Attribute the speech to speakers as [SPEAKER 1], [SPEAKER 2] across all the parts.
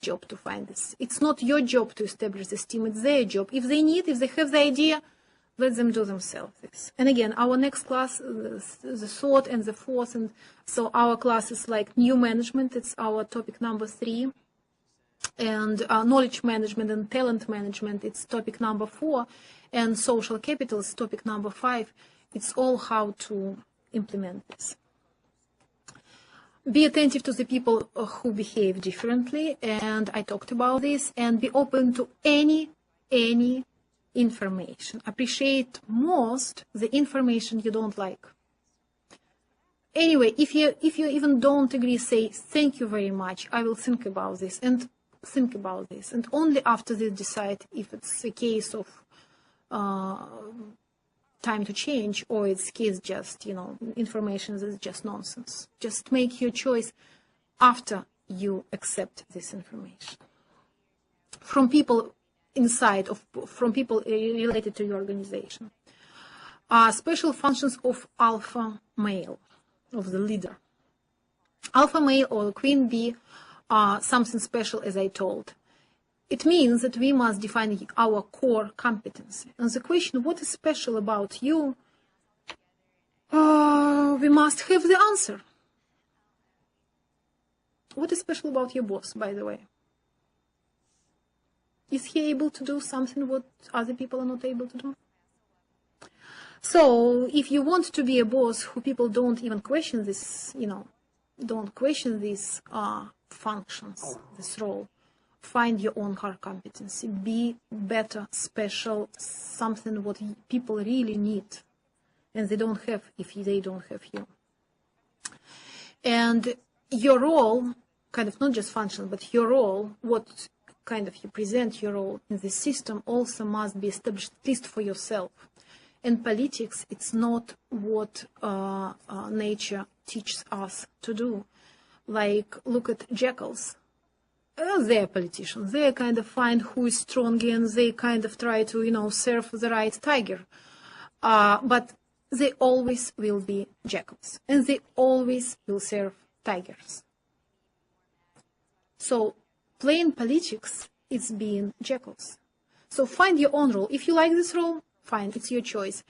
[SPEAKER 1] job to find this. It's not your job to establish this team, it's their job. If they have the idea, let them do themselves this. And again, our next class, the third and the fourth, and so our class is like new management, it's our topic number 3. And knowledge management and talent management, it's topic number 4. And social capital is topic number 5. It's all how to implement this. Be attentive to the people who behave differently, and I talked about this, and be open to any information. Appreciate most the information you don't like. Anyway, if you even don't agree, say thank you very much, I will think about this, and only after this decide if it's a case of time to change, or it's case just, information is just nonsense. Just make your choice after you accept this information. From people inside, from people related to your organization. Special functions of alpha male, of the leader. Alpha male or queen bee are something special, as I told. It means that we must define our core competency. And the question, what is special about you? We must have the answer. What is special about your boss, by the way? Is he able to do something what other people are not able to do? So, if you want to be a boss who people don't even question this, don't question these functions, this role, find your own core competency. Be better, special, something what people really need, and they don't have if they don't have you. And your role, kind of not just function, but your role, what kind of you present your role in the system, also must be established at least for yourself. In politics, it's not what nature teaches us to do. Like, look at jackals. They're politicians. They kind of find who is strong, and they kind of try to, serve the right tiger. But they always will be jackals, and they always will serve tigers. So playing politics is being jackals. So find your own role. If you like this role, fine, it's your choice.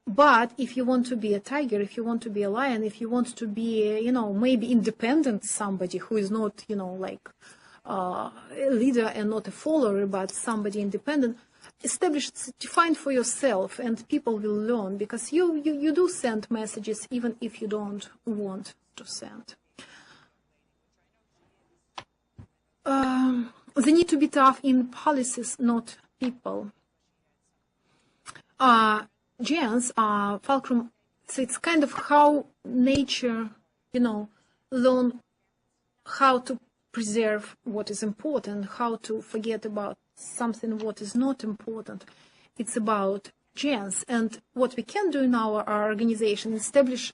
[SPEAKER 1] But if you want to be a tiger, if you want to be a lion, if you want to be, maybe independent somebody who is not, like a leader and not a follower, but somebody independent, define for yourself, and people will learn, because you do send messages even if you don't want to send. They need to be tough in policies, not people. Gens are fulcrum, so it's kind of how nature, learn how to preserve what is important, how to forget about something what is not important. It's about gens. And what we can do in our organization, establish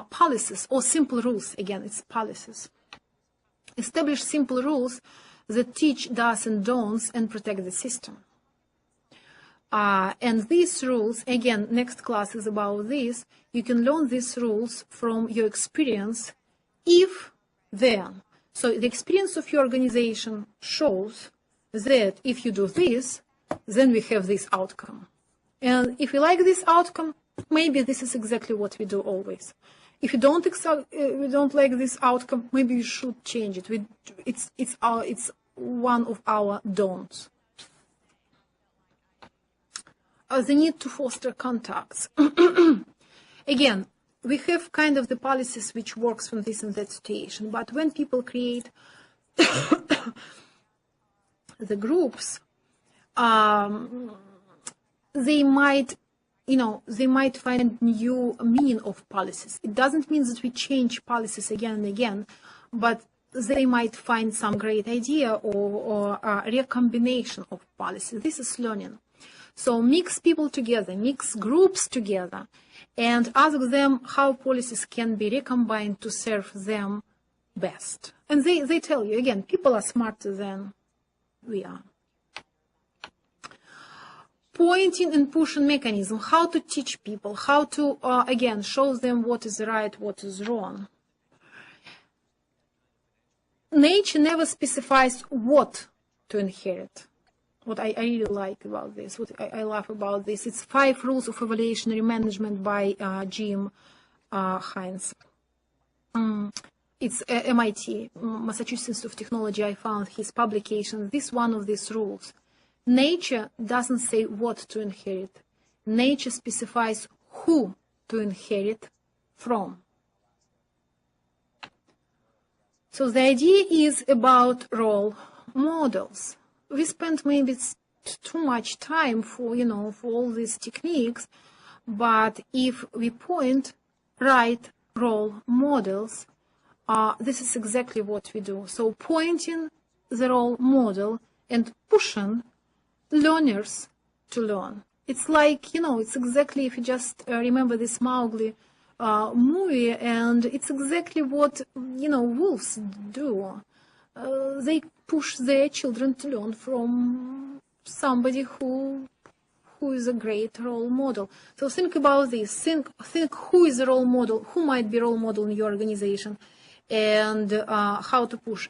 [SPEAKER 1] policies or simple rules. Again, it's policies. Establish simple rules that teach do's and don'ts and protect the system. And these rules, again, next class is about this. You can learn these rules from your experience, if then. So the experience of your organization shows that if you do this, then we have this outcome. And if you like this outcome, maybe this is exactly what we do always. If you don't like this outcome, maybe you should change it. It's one of our don'ts. The need to foster contacts. Again, we have kind of the policies which works from this and that situation, but when people create the groups, they might find new meaning of policies. It doesn't mean that we change policies again and again, but they might find some great idea or a recombination of policies. This is learning. So mix people together, mix groups together, and ask them how policies can be recombined to serve them best. And they tell you, again, people are smarter than we are. Pointing and pushing mechanism, how to teach people, how to, again, show them what is right, what is wrong. nature never specifies what to inherit. What I really like about this, what I love about this, it's 5 Rules of Evolutionary Management by Jim Hines. It's MIT, Massachusetts Institute of Technology. I found his publication. This is one of these rules. Nature doesn't say what to inherit. Nature specifies who to inherit from. So the idea is about role models. We spent maybe too much time for, for all these techniques, but if we point right role models, this is exactly what we do. So pointing the role model and pushing learners to learn. It's like, it's exactly, if you just remember this Mowgli movie, and it's exactly what, wolves do. They push their children to learn from somebody who is a great role model. So think about this. Think who is a role model, who might be a role model in your organization, and how to push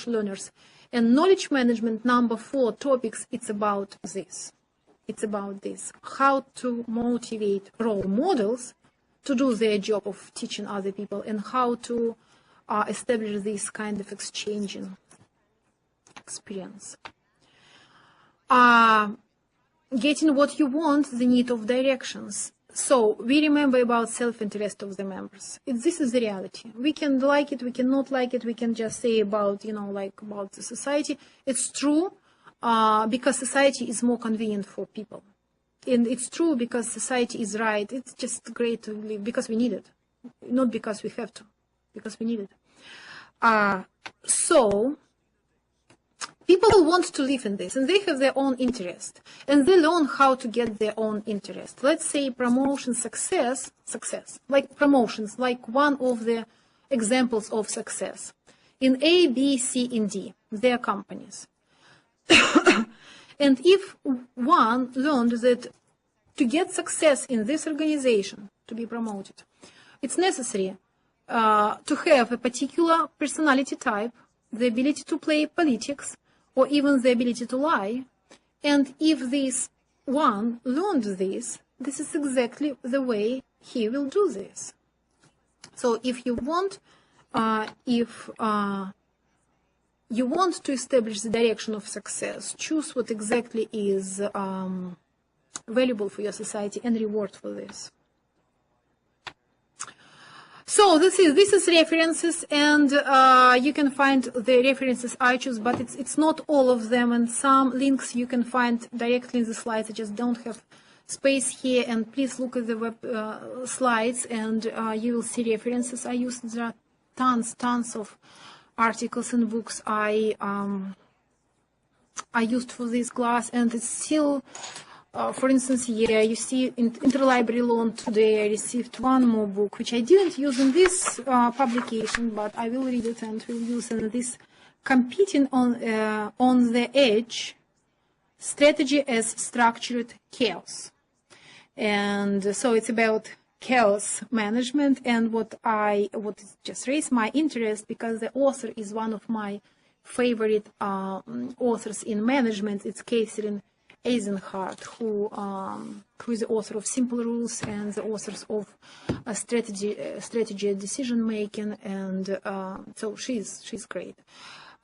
[SPEAKER 1] learners. And knowledge management, number 4 topics, it's about this. It's about this. How to motivate role models to do their job of teaching other people, and how to establish this kind of exchanging experience. Getting what you want, the need of directions. So we remember about self-interest of the members. This is the reality. We can like it, we cannot like it, we can just say about, about the society. It's true because society is more convenient for people. And it's true because society is right. It's just great to live because we need it. Not because we have to, because we need it. So people want to live in this, and they have their own interest, and they learn how to get their own interest. Let's say promotion success, like promotions, like one of the examples of success. In A, B, C, and D, their companies. And if one learned that to get success in this organization, to be promoted, it's necessary to have a particular personality type, the ability to play politics, or even the ability to lie. And if this one learned this, this is exactly the way he will do this. So if you want, you want to establish the direction of success, choose what exactly is valuable for your society and reward for this. So this is references, and you can find the references I choose, but it's not all of them, and some links you can find directly in the slides. I just don't have space here, and please look at the web slides, and you will see references I used. There are tons of articles and books I used for this class, and it's still. For instance, here you see in interlibrary loan today I received one more book, which I didn't use in this publication, but I will read it and will use in this Competing on the Edge, Strategy as Structured Chaos. And so it's about chaos management, and what just raised my interest because the author is one of my favorite authors in management. It's Catherine Eisenhardt, who is the author of Simple Rules and the authors of Strategy and Decision Making, and so she's great.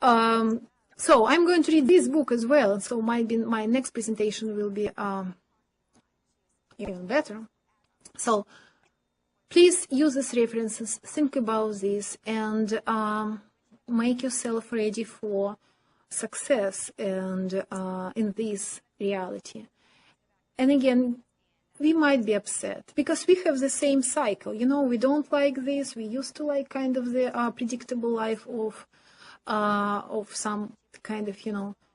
[SPEAKER 1] So I'm going to read this book as well. So my next presentation will be even better. So please use these references, think about this, and make yourself ready for success and in this reality. And again, we might be upset because we have the same cycle. We don't like this. We used to like kind of the predictable life of some kind of,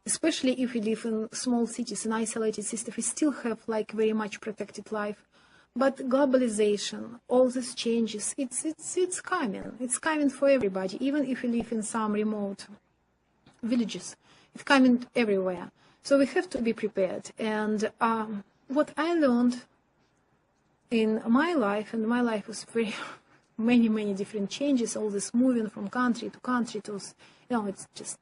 [SPEAKER 1] especially if we live in small cities and isolated cities, we still have like very much protected life. But globalization, all these changes, it's coming. It's coming for everybody, even if you live in some remote villages. It's coming everywhere. So we have to be prepared. And what I learned in my life, and my life was very many different changes, all this moving from country to country to, it's just